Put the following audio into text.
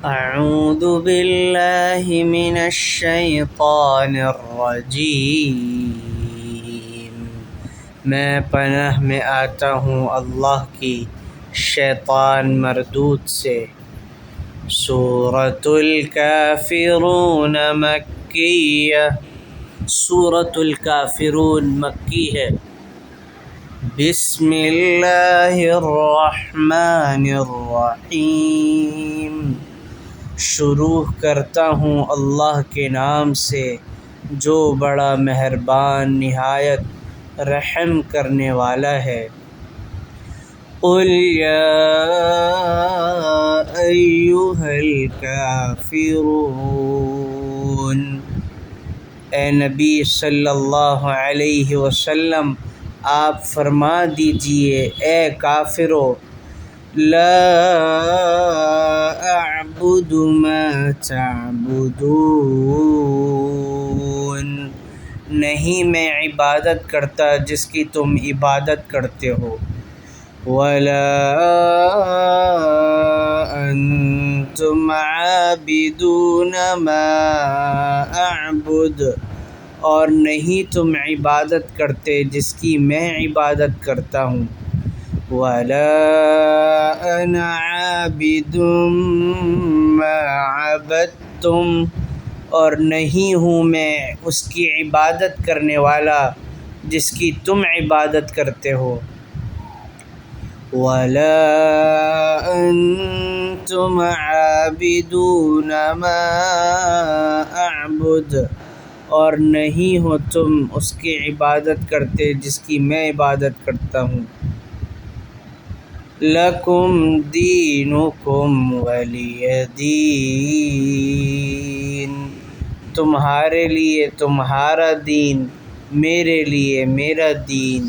اعوذ باللہ من الشیطان الرجیم، میں پناہ میں آتا ہوں اللہ کی شیطان مردود سے۔ سورۃ الکافرون مکیہ، سورۃ الکافرون مکی ہے۔ بسم اللہ الرحمن الرحیم، شروع کرتا ہوں اللہ کے نام سے جو بڑا مہربان نہایت رحم کرنے والا ہے۔ قل یا ایھا الکافرون، اے نبی صلی اللہ علیہ وسلم آپ فرما دیجئے اے کافرو، لا اعبد ما تعبدون، نہیں میں عبادت کرتا جس کی تم عبادت کرتے ہو، ولا انتم عابدون ما اعبد، اور نہیں تم عبادت کرتے جس کی میں عبادت کرتا ہوں، ولا انا عابد ما عبدتم، اور نہیں ہوں میں اس کی عبادت کرنے والا جس کی تم عبادت کرتے ہو، ولا انتم عابدون ما اعبد، اور نہیں ہو تم اس کی عبادت کرتے جس کی میں عبادت کرتا ہوں۔ لکم دینکم ولی دین، تمہارے لیے تمہارا دین، میرے لیے میرا دین۔